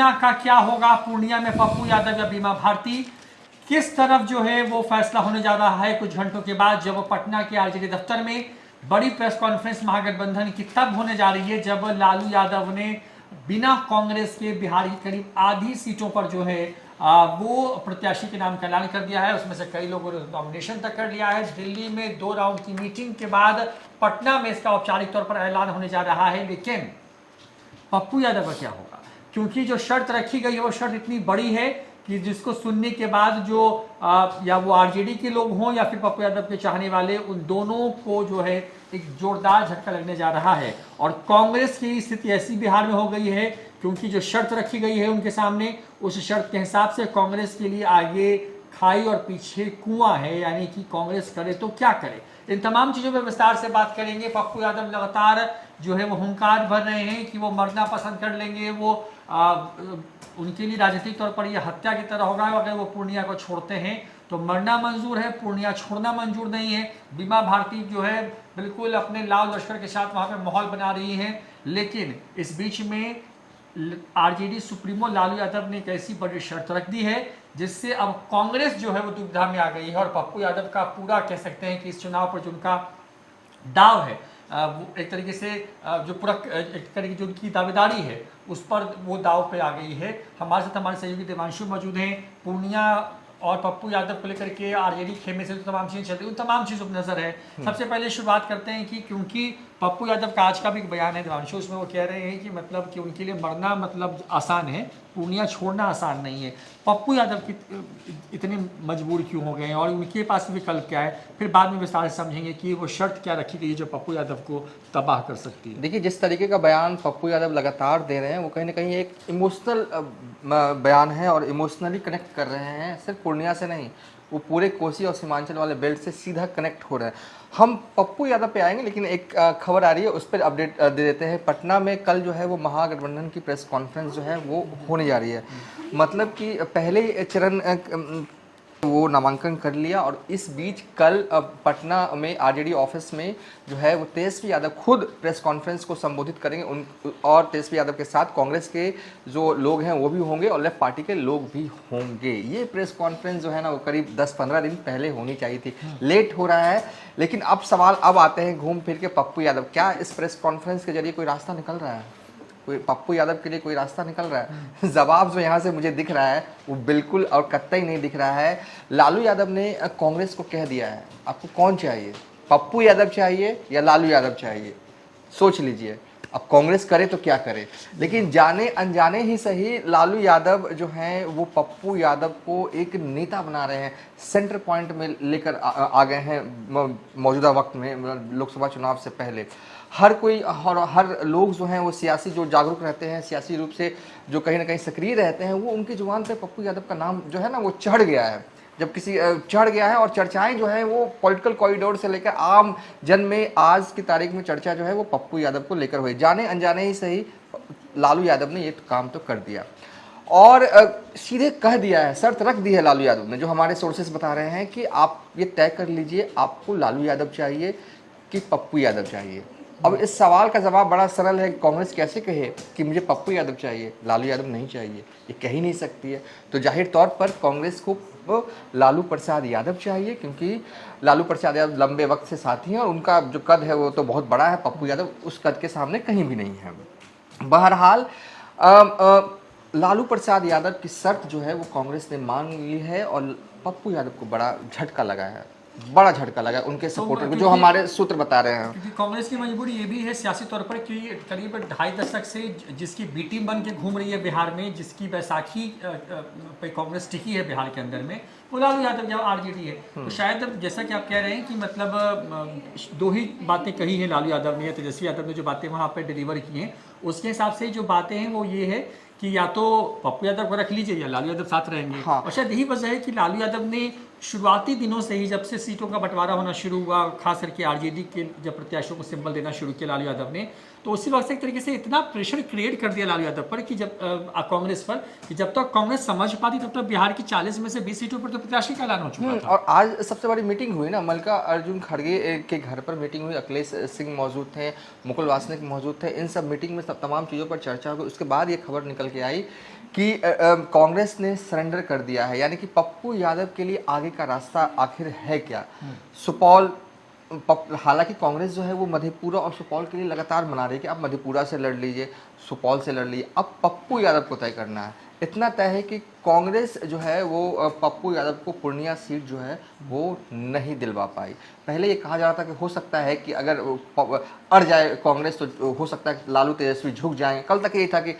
पूर्णिया का क्या होगा? पूर्णिया में पप्पू यादव या बीमा भारती किस तरफ जो है वो फैसला होने जा रहा है कुछ घंटों के बाद, जब वो पटना के आरजेडी दफ्तर में बड़ी प्रेस कॉन्फ्रेंस महागठबंधन की तब होने जा रही है जब लालू यादव ने बिना कांग्रेस के बिहार की करीब आधी सीटों पर जो है वो प्रत्याशी के नाम का ऐलान कर दिया है। उसमें से कई लोगों ने नॉमिनेशन तक कर लिया है। दिल्ली में 2 राउंड की मीटिंग के बाद पटना में इसका औपचारिक तौर पर ऐलान होने जा रहा है। लेकिन पप्पू यादव का क्या होगा? क्योंकि जो शर्त रखी गई है वो शर्त इतनी बड़ी है कि जिसको सुनने के बाद जो या वो आरजेडी के लोग हों या फिर पप्पू यादव के चाहने वाले, उन दोनों को जो है एक जोरदार झटका लगने जा रहा है। और कांग्रेस की स्थिति ऐसी बिहार में हो गई है क्योंकि जो शर्त रखी गई है उनके सामने, उस शर्त के हिसाब से कांग्रेस के लिए आगे खाई और पीछे कुआं है, यानी कि कांग्रेस करे तो क्या करे। इन तमाम चीज़ों पर विस्तार से बात करेंगे। पप्पू यादव लगातार जो है वो हुंकार भर रहे हैं कि वो मरना पसंद कर लेंगे, वो उनके लिए राजनीतिक तौर पर यह हत्या की तरह होगा अगर वो पूर्णिया को छोड़ते हैं। तो मरना मंजूर है, पूर्णिया छोड़ना मंजूर नहीं है। बीमा भारती जो है बिल्कुल अपने लाल लश्कर के साथ वहाँ पे माहौल बना रही है। लेकिन इस बीच में आरजेडी सुप्रीमो लालू यादव ने एक ऐसी बड़ी शर्त रख दी है जिससे अब कांग्रेस जो है वो दुविधा में आ गई है। और पप्पू यादव का पूरा कह सकते हैं कि इस चुनाव पर जो उनका दाव है वो एक तरीके से जो पूरा एक तरीके जो उनकी दावेदारी है उस पर वो दाव पे आ गई है। हमारे साथ हमारे सहयोगी देवांशु मौजूद हैं। पूर्णिया और पप्पू यादव को लेकर के आरजेडी खेमे से जो तमाम चीज़ें चल रही उन तमाम चीज़ों पर नजर है। सबसे पहले शुरुआत करते हैं कि क्योंकि पप्पू यादव का आज का भी एक बयान है देवांशु, उसमें वो कह रहे हैं कि मतलब कि उनके लिए मरना मतलब आसान है, पूर्णिया छोड़ना आसान नहीं है। पप्पू यादव की इतने मजबूर क्यों हो गए हैं और उनके पास विकल्प क्या है? फिर बाद में विस्तार से समझेंगे कि वो शर्त क्या रखी गई है जो पप्पू यादव को तबाह कर सकती है। देखिए, जिस तरीके का बयान पप्पू यादव लगातार दे रहे हैं वो कहीं ना कहीं एक इमोशनल बयान है और इमोशनली कनेक्ट कर रहे हैं। सिर्फ पूर्णिया से नहीं, वो पूरे कोसी और सीमांचल वाले बेल्ट से सीधा कनेक्ट हो रहे हैं। हम पप्पू यादव पे आएंगे, लेकिन एक खबर आ रही है उस पर अपडेट दे देते हैं। पटना में कल जो है वो महागठबंधन की प्रेस कॉन्फ्रेंस जो है वो होने जा रही है। मतलब कि पहले चरण वो नामांकन कर लिया और इस बीच कल पटना में आरजेडी ऑफिस में जो है वो तेजस्वी यादव खुद प्रेस कॉन्फ्रेंस को संबोधित करेंगे और तेजस्वी यादव के साथ कांग्रेस के जो लोग हैं वो भी होंगे और लेफ्ट पार्टी के लोग भी होंगे। ये प्रेस कॉन्फ्रेंस जो है ना वो करीब 10-15 दिन पहले होनी चाहिए थी, लेट हो रहा है। लेकिन अब सवाल अब आते हैं घूम फिर के पप्पू यादव, क्या इस प्रेस कॉन्फ्रेंस के जरिए कोई रास्ता निकल रहा है? कोई पप्पू यादव के लिए कोई रास्ता निकल रहा है? जवाब जो यहाँ से मुझे दिख रहा है वो बिल्कुल और कतई नहीं दिख रहा है। लालू यादव ने कांग्रेस को कह दिया है, आपको कौन चाहिए, पप्पू यादव चाहिए या लालू यादव चाहिए? सोच लीजिए, अब कांग्रेस करे तो क्या करे। लेकिन जाने अनजाने ही सही लालू यादव जो हैं वो पप्पू यादव को एक नेता बना रहे हैं, सेंटर पॉइंट में लेकर आ गए हैं मौजूदा वक्त में, लोकसभा चुनाव से पहले। हर कोई और हर लोग जो हैं वो सियासी जो जागरूक रहते हैं, सियासी रूप से जो कहीं ना कहीं सक्रिय रहते हैं, वो उनकी जुबान पे पप्पू यादव का नाम जो है ना वो चढ़ गया है। जब किसी चढ़ गया है और चर्चाएं जो है वो पॉलिटिकल कॉरिडोर से लेकर आम जन में आज की तारीख में चर्चा जो है वो पप्पू यादव को लेकर हुई। जाने अनजाने ही सही लालू यादव ने ये काम तो कर दिया और सीधे कह दिया है, शर्त रख दी है लालू यादव ने, जो हमारे सोर्सेस बता रहे हैं कि आप ये तय कर लीजिए आपको लालू यादव चाहिए कि पप्पू यादव चाहिए। अब इस सवाल का जवाब बड़ा सरल है, कांग्रेस कैसे कहे कि मुझे पप्पू यादव चाहिए, लालू यादव नहीं चाहिए? ये कह ही नहीं सकती है। तो जाहिर तौर पर कांग्रेस को लालू प्रसाद यादव चाहिए, क्योंकि लालू प्रसाद यादव लंबे वक्त से साथी हैं और उनका जो कद है वो तो बहुत बड़ा है। पप्पू यादव उस कद के सामने कहीं भी नहीं है। बहरहाल लालू प्रसाद यादव की शर्त जो है वो कांग्रेस ने मान ली है और पप्पू यादव को बड़ा झटका लगा है, बड़ा झटका लगा उनके सपोर्टर को, जो हमारे सूत्र बता रहे हैं। क्योंकि कांग्रेस की मजबूरी ये भी है सियासी तौर पर कि करीब 2.5 दशक से जिसकी बी टीम बन के घूम रही है बिहार में, जिसकी बैसाखी पे कांग्रेस टिकी है बिहार के अंदर में, वो लालू यादव या आरजेडी है। तो शायद जैसा कि आप कह रहे हैं कि मतलब 2 ही बातें कही हैं लालू यादव ने या तेजस्वी यादव ने, जो बातें वहाँ पर डिलीवर की हैं उसके हिसाब से जो बातें हैं वो ये है कि या तो पप्पू यादव को रख लीजिए या लालू यादव साथ रहेंगे। हाँ। और शायद यही वजह है कि लालू यादव ने शुरुआती दिनों से ही, जब से सीटों का बंटवारा होना शुरू हुआ, खास करके आरजेडी के जब प्रत्याशियों को सिंबल देना शुरू किया लालू यादव ने, तो उसी वक्त से एक तरीके से इतना प्रेशर क्रिएट कर दिया लालू यादव पर कि जब कांग्रेस पर कि जब तक कांग्रेस समझ पाती तब तक बिहार की 40 में से 20 सीटों पर तो प्रत्याशी का ऐलान हो चुका था। और आज सबसे बड़ी मीटिंग हुई ना, मल्लिकार्जुन खड़गे के घर पर मीटिंग हुई, अखिलेश सिंह मौजूद थे, मुकुल वासनिक मौजूद थे। इन सब मीटिंग में सब तमाम चीज़ों पर चर्चा हुई। उसके बाद ये खबर निकल के आई कि कांग्रेस ने सरेंडर कर दिया है, यानी कि पप्पू यादव के लिए आगे का रास्ता आखिर है क्या। सुपौल हालांकि कांग्रेस जो है वो मधेपुरा और सुपौल के लिए लगातार मना रही है कि आप मधेपुरा से लड़ लीजिए, सुपौल से लड़ लीजिए, अब पप्पू यादव को तय करना है। इतना तय है कि कांग्रेस जो है वो पप्पू यादव को पूर्णिया सीट जो है वो नहीं दिलवा पाई। पहले ये कहा जा रहा था कि हो सकता है कि अगर अड़ जाए कांग्रेस तो हो सकता है लालू तेजस्वी झुक जाएं। कल तक ये था कि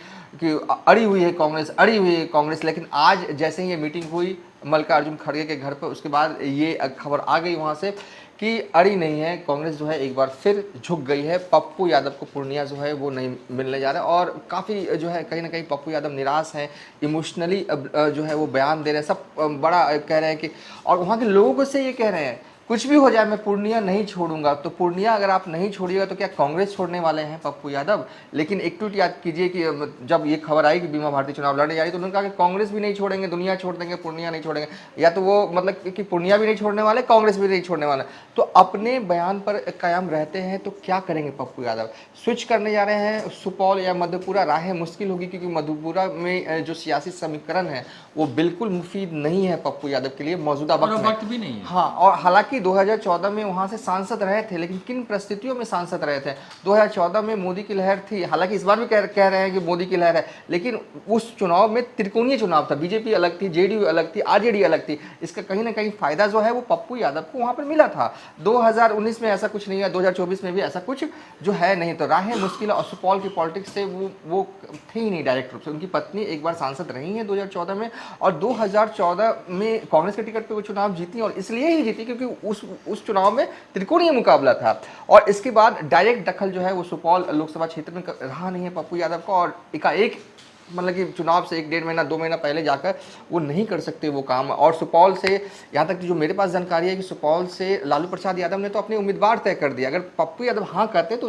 अड़ी हुई है कांग्रेस, अड़ी हुई है कांग्रेस, लेकिन आज जैसे ही ये मीटिंग हुई मल्लिकार्जुन खड़गे के घर पर, उसके बाद ये खबर आ गई वहाँ से कि अड़ी नहीं है कांग्रेस, जो है एक बार फिर झुक गई है। पप्पू यादव को पूर्णिया जो है वो नहीं मिलने जा रहा है और काफ़ी जो है कहीं ना कहीं पप्पू यादव निराश हैं, इमोशनली जो है वो बयान दे रहे हैं, सब बड़ा कह रहे हैं कि, और वहाँ के लोगों से ये कह रहे हैं कुछ भी हो जाए मैं पूर्णिया नहीं छोड़ूंगा। तो पूर्णिया अगर आप नहीं छोड़िएगा तो क्या कांग्रेस छोड़ने वाले हैं पप्पू यादव? लेकिन एक ट्वीट याद कीजिए कि जब ये खबर आई कि बीमा भारती चुनाव लड़ने जा रही तो उन्होंने कहा कि कांग्रेस भी नहीं छोड़ेंगे, दुनिया छोड़ देंगे, पूर्णिया नहीं छोड़ेंगे। या तो वो मतलब कि पूर्णिया भी नहीं छोड़ने वाले, कांग्रेस भी नहीं छोड़ने वाले। तो अपने बयान पर कायम रहते हैं तो क्या करेंगे पप्पू यादव? स्विच करने जा रहे हैं सुपौल या मधेपुरा, राहें मुश्किल होगी क्योंकि मधेपुरा में जो सियासी समीकरण है वो बिल्कुल मुफीद नहीं है पप्पू यादव के लिए मौजूदा वक्त भी नहीं है। हाँ, और हालांकि 2014 में वहां से सांसद रहे थे, लेकिन किन परिस्थितियों में सांसद रहे थे? 2014 में मोदी की लहर थी, हालांकि इस बार भी कह रहे हैं कि मोदी की लहर है, लेकिन उस चुनाव में त्रिकोणीय चुनाव था, बीजेपी अलग थी, जेडीयू अलग थी, आरजेडी अलग थी। इसका कहीं ना कहीं फायदा जो है वो पप्पू यादव को वहां पर मिला था। 2019 में ऐसा कुछ नहीं है, 2024 में भी ऐसा कुछ जो है नहीं। तो राहें मुश्किल, और सुपौल की पॉलिटिक्स से वो थे ही नहीं डायरेक्ट रूप से। उनकी पत्नी एक बार सांसद रही है 2014 में, और 2014 में कांग्रेस के टिकट पे वो चुनाव जीती, और इसलिए ही जीती क्योंकि उस चुनाव में त्रिकोणीय मुकाबला था। और इसके बाद डायरेक्ट दखल जो है वो सुपौल लोकसभा क्षेत्र में रहा नहीं है पप्पू यादव को, और एकाएक मतलब कि चुनाव से 1-1.5 महीना 2 महीना पहले जाकर वो नहीं कर सकते वो काम। और सुपौल से, यहाँ तक कि जो मेरे पास जानकारी है कि सुपौल से लालू प्रसाद यादव ने तो अपने उम्मीदवार तय कर दिया, अगर पप्पू यादव हाँ करते तो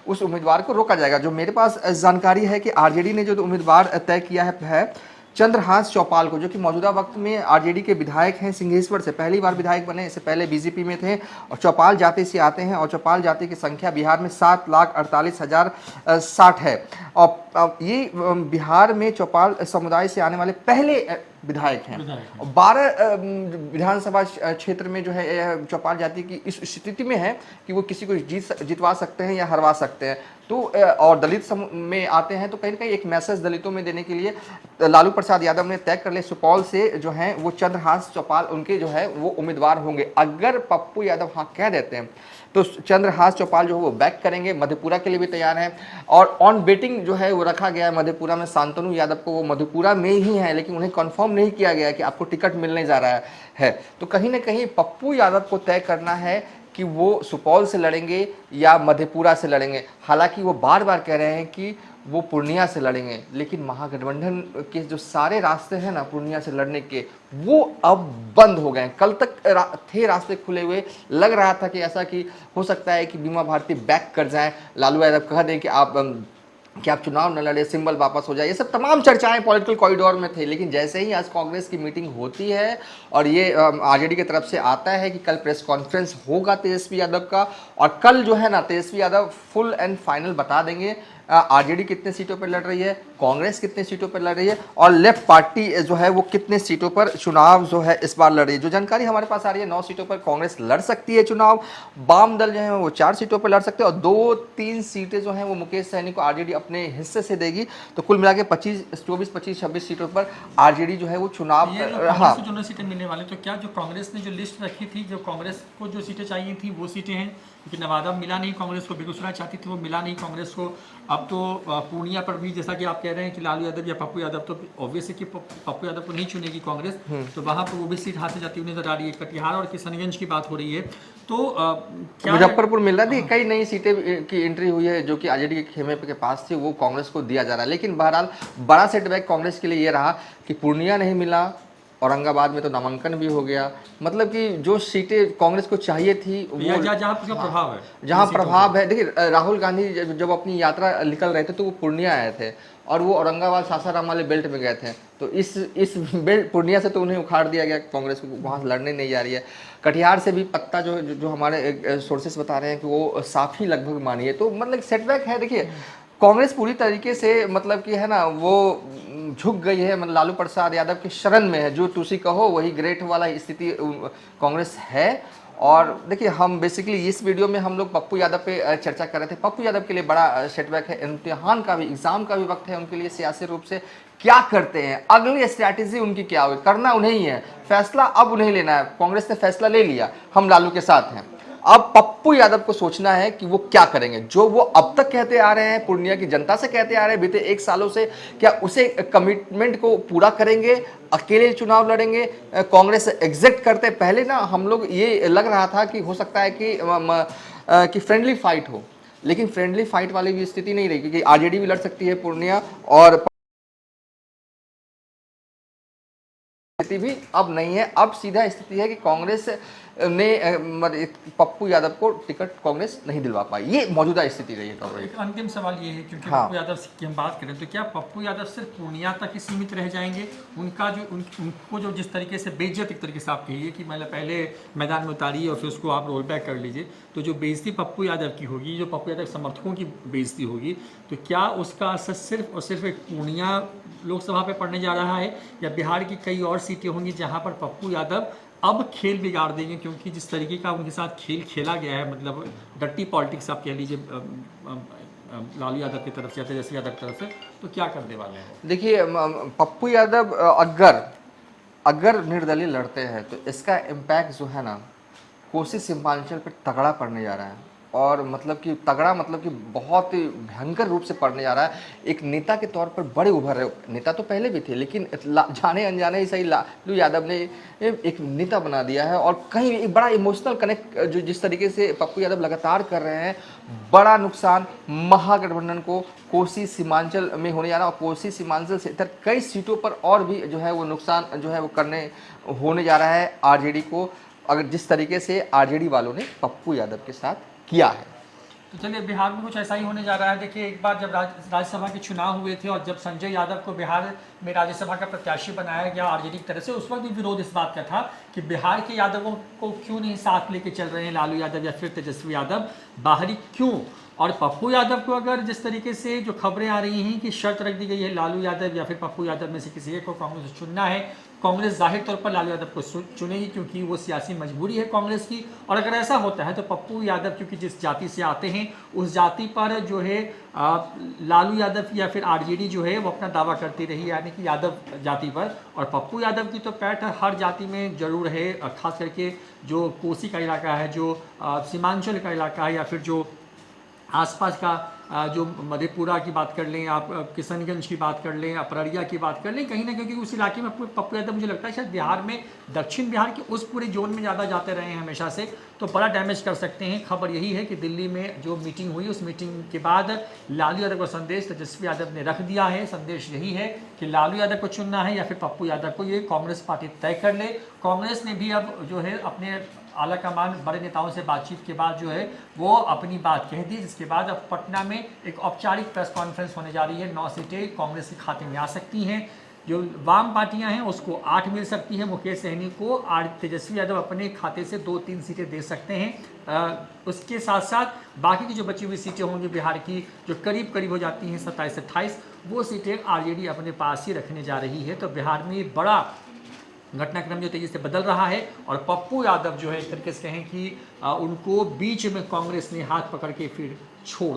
उस उम्मीदवार को रोका जाएगा। जो मेरे पास जानकारी है कि आरजेडी ने जो उम्मीदवार तय किया है चंद्रहास चौपाल को, जो कि मौजूदा वक्त में आरजेडी के विधायक हैं, सिंहेश्वर से पहली बार विधायक बने, इससे पहले बीजेपी में थे, और चौपाल जाति से आते हैं, और चौपाल जाति की संख्या बिहार में 7,48,060 है। और ये बिहार में चौपाल समुदाय से आने वाले पहले विधायक हैं। 12 विधानसभा क्षेत्र में जो है चौपाल जाति की इस स्थिति में है कि वो किसी को जितवा सकते हैं या हरवा सकते हैं। तो और दलित समूह में आते हैं, तो कहीं ना कहीं एक मैसेज दलितों में देने के लिए लालू प्रसाद यादव ने तय कर लिया सुपौल से जो है वो चंद्रहास चौपाल उनके जो है वो उम्मीदवार होंगे। अगर पप्पू यादव हाँ कह देते हैं तो चंद्रहास चौपाल जो है वो बैक करेंगे, मधेपुरा के लिए भी तैयार हैं। और ऑन बेटिंग जो है वो रखा गया है मधेपुरा में, शांतनु यादव को, वो मधेपुरा में ही है, लेकिन उन्हें कंफर्म नहीं किया गया कि आपको टिकट मिलने जा रहा है। तो कहीं ना कहीं पप्पू यादव को तय करना है कि वो सुपौल से लड़ेंगे या मधेपुरा से लड़ेंगे। हालांकि वो बार बार कह रहे हैं कि वो पूर्णिया से लड़ेंगे, लेकिन महागठबंधन के जो सारे रास्ते हैं ना पूर्णिया से लड़ने के, वो अब बंद हो गए। कल तक थे रास्ते खुले हुए, लग रहा था कि ऐसा कि हो सकता है कि बीमा भारती बैक कर जाए, लालू यादव कह दें कि आप चुनाव न लड़े, सिंबल वापस हो जाए, ये सब तमाम चर्चाएं पॉलिटिकल कॉरिडोर में थे। लेकिन जैसे ही आज कांग्रेस की मीटिंग होती है और ये आरजेडी की तरफ से आता है कि कल प्रेस कॉन्फ्रेंस होगा तेजस्वी यादव का, और कल जो है ना Tejashwi Yadav full and final बता देंगे आरजेडी कितने सीटों पर लड़ रही है, कांग्रेस कितने सीटों पर लड़ रही है, और लेफ्ट पार्टी जो है वो कितने सीटों पर चुनाव जो है इस बार लड़ रही है। जो जानकारी हमारे पास आ रही है 9 सीटों पर कांग्रेस लड़ सकती है चुनाव, वाम दल जो है वो 4 सीटों पर लड़ सकते हैं, और 2-3 सीटें जो हैं वो मुकेश सहनी को आरजेडी अपने हिस्से से देगी। तो कुल मिला के 24, 25, 26 सीटों पर आरजेडी जो है वो चुनाव जो सीटें मिलने वाले। तो क्या जो कांग्रेस ने जो लिस्ट रखी थी, जो कांग्रेस को जो सीटें चाहिए थी वो सीटें हैं, क्योंकि नवादा मिला नहीं कांग्रेस को, बेगूसराय चाहती थी वो मिला नहीं कांग्रेस को। अब तो पूर्णिया पर भी जैसा कि आप कह रहे हैं कि लालू यादव या पप्पू यादव, तो ऑब्वियसली कि पप्पू यादव को नहीं चुनेगी कांग्रेस, तो वहाँ पर वो भी सीट हाथ से जाती हुई नजर आ रही है। कटिहार और किशनगंज की बात हो रही है। तो क्या मुजफ्फरपुर मिल रहा थी, कई नई सीटें की एंट्री हुई है जो कि आरजेडी के खेमे के पास थी, वो कांग्रेस को दिया जा रहा है। लेकिन बहरहाल बड़ा सेटबैक कांग्रेस के लिए ये रहा कि पूर्णिया नहीं मिला, औरंगाबाद में तो नामांकन भी हो गया। मतलब कि जो सीटें कांग्रेस को चाहिए थी वो जहाँ प्रभाव है, जहाँ प्रभाव है। देखिए राहुल गांधी जब अपनी यात्रा निकल रहे थे तो वो पूर्णिया आए थे, और वो औरंगाबाद सासाराम वाले बेल्ट में गए थे। तो इस बेल्ट पूर्णिया से तो उन्हें उखाड़ दिया गया, कांग्रेस को वहाँ से लड़ने नहीं जा रही है। कटिहार से भी पत्ता जो हमारे सोर्सेस बता रहे हैं कि वो साफ ही लगभग मानी है। तो मतलब सेटबैक है। देखिए कांग्रेस पूरी तरीके से मतलब कि है ना वो झुक गई है, मतलब लालू प्रसाद यादव की शरण में है, जो तुसी कहो वही ग्रेट वाला स्थिति कांग्रेस है। और देखिए हम बेसिकली इस वीडियो में हम लोग पप्पू यादव पे चर्चा कर रहे थे। पप्पू यादव के लिए बड़ा सेटबैक है, इम्तिहान का भी, एग्जाम का भी वक्त है उनके लिए सियासी रूप से। क्या करते हैं, अगली स्ट्रैटेजी उनकी क्या होगी, करना उन्हें ही है, फैसला अब उन्हें लेना है। कांग्रेस ने फैसला ले लिया, हम लालू के साथ हैं। अब पप्पू यादव को सोचना है कि वो क्या करेंगे। जो वो अब तक कहते आ रहे हैं, पूर्णिया की जनता से कहते आ रहे हैं बीते 1 सालों से, क्या उसे कमिटमेंट को पूरा करेंगे, अकेले चुनाव लड़ेंगे, कांग्रेस एग्जिट करते पहले ना हम लोग ये लग रहा था कि हो सकता है कि फ्रेंडली फाइट हो, लेकिन फ्रेंडली फाइट वाली भी स्थिति नहीं रही, क्योंकि आरजेडी भी लड़ सकती है पूर्णिया, और स्थिति भी अब नहीं है। अब सीधा स्थिति है कि कांग्रेस ने पप्पू यादव को टिकट कांग्रेस नहीं दिलवा पाई, ये मौजूदा स्थिति रही है। एक अंतिम सवाल ये है, क्योंकि हाँ। पप्पू यादव की हम बात करें तो क्या पप्पू यादव सिर्फ पूर्णिया तक ही सीमित रह जाएंगे? उनका जो उनको जो जिस तरीके से बेइज्जत, एक तरीके से आप कहिए कि मतलब पहले मैदान में उतारिए और फिर उसको आप रोल बैक कर लीजिए, तो जो बेइज्जती पप्पू यादव की होगी, जो पप्पू यादव समर्थकों की बेइज्जती होगी, तो क्या उसका असर सिर्फ और सिर्फ एक पूर्णिया लोकसभा पे पड़ने जा रहा है, या बिहार की कई और सीटें होंगी जहां पर पप्पू यादव अब खेल बिगाड़ देंगे? क्योंकि जिस तरीके का उनके साथ खेल खेला गया है, मतलब डट्टी पॉलिटिक्स आप कह लीजिए लालू यादव की तरफ से या तेजस्वी यादव की तरफ से, तो क्या करने वाले हैं? देखिए पप्पू यादव अगर निर्दलीय लड़ते हैं तो इसका इम्पैक्ट जो है ना कोसी सीमांचल पर तगड़ा पड़ने जा रहा है, और मतलब कि तगड़ा मतलब कि बहुत ही भयंकर रूप से पड़ने जा रहा है। एक नेता के तौर पर बड़े उभर रहे, नेता तो पहले भी थे, लेकिन जाने अनजाने ही सही लालू यादव ने एक नेता बना दिया है। और कहीं एक बड़ा इमोशनल कनेक्ट जो जिस तरीके से पप्पू यादव लगातार कर रहे हैं, बड़ा नुकसान महागठबंधन को कोसी सीमांचल में होने जा रहा है। और कोसी सीमांचल से इतर कई सीटों पर और भी जो है वो नुकसान जो है वो होने जा रहा है आरजेडी को, अगर जिस तरीके से आरजेडी वालों ने पप्पू यादव के साथ किया है। तो चलिए, बिहार में कुछ ऐसा ही होने जा रहा है। देखिए, एक बार जब राज्यसभा के चुनाव हुए थे और जब संजय यादव को बिहार में राज्यसभा का प्रत्याशी बनाया गया आरजेडी की तरफ से, उस वक्त भी विरोध इस बात का था कि बिहार के यादवों को क्यों नहीं साथ लेके चल रहे हैं लालू यादव या फिर तेजस्वी यादव, बाहरी क्यों? और पप्पू यादव को अगर जिस तरीके से जो खबरें आ रही हैं कि शर्त रख दी गई है लालू यादव या फिर पप्पू यादव में से किसी एक को कांग्रेस चुनना है, कांग्रेस जाहिर तौर पर लालू यादव को चुनेगी क्योंकि वो सियासी मजबूरी है कांग्रेस की। और अगर ऐसा होता है तो पप्पू यादव क्योंकि जिस जाति से आते हैं उस जाति पर जो है लालू यादव या फिर आरजेडी जो है वो अपना दावा करती रही, यानी कि यादव जाति पर। और पप्पू यादव की तो पैठ हर जाति में जरूर है, खास करके जो कोसी का इलाका है, जो सीमांचल का इलाका है, या फिर जो आसपास का जो मधेपुरा की बात कर लें, आप किशनगंज की बात कर लें, अररिया की बात कर लें, कहीं ना कहीं उस इलाके में पप्पू यादव मुझे लगता है शायद बिहार में, दक्षिण बिहार के उस पूरे जोन में ज़्यादा जाते रहे हैं हमेशा से, तो बड़ा डैमेज कर सकते हैं। खबर यही है कि दिल्ली में जो मीटिंग हुई, उस मीटिंग के बाद लालू यादव का संदेश तेजस्वी यादव ने रख दिया है। संदेश यही है कि लालू यादव को चुनना है या फिर पप्पू यादव को, ये कांग्रेस पार्टी तय कर ले। कांग्रेस ने भी अब जो है अपने आला कमान बड़े नेताओं से बातचीत के बाद जो है वो अपनी बात कह दी, जिसके बाद अब पटना में एक औपचारिक प्रेस कॉन्फ्रेंस होने जा रही है। 9 सीटें कांग्रेस के खाते में आ सकती हैं, जो वाम पार्टियां हैं उसको 8 मिल सकती है, मुकेश सहनी को, तेजस्वी यादव अपने खाते से 2-3 सीटें दे सकते हैं। उसके साथ साथ बाकी की जो बची हुई सीटें होंगी बिहार की, जो करीब करीब हो जाती हैं 27-28, वो सीटें आरजेडी अपने पास ही रखने जा रही है। तो बिहार में बड़ा घटनाक्रम जो तेजी से बदल रहा है, और पप्पू यादव जो है एक तरीके से कहें कि उनको बीच में कांग्रेस ने हाथ पकड़ के फिर छोड़